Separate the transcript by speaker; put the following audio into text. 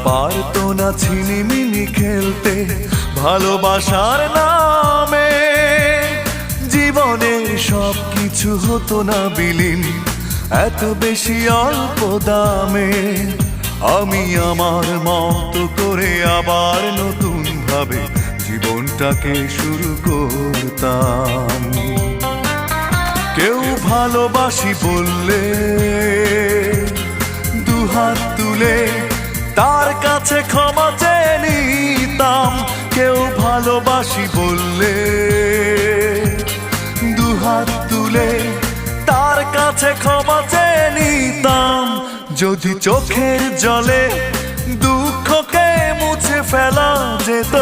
Speaker 1: পারতো না ছিনিমিনি খেলতে ভালোবাসার নামে। জীবনের সব কিছু হতো না বিলীন এত বেশি অল্প দামে। আমি আমার মতো করে আবার নতুন ভাবে জীবনটাকে শুরু করতাম। কেউ ভালোবাসি বললে দুহাত তুলে তার কাছে ক্ষমা চেয়ে নিতাম। কেউ ভালোবাসি বললে দুহাত তুলে তার কাছে ক্ষমা চেয়ে নিতাম। যদি চোখের জলে দুঃখকে মুছে ফেলা যেত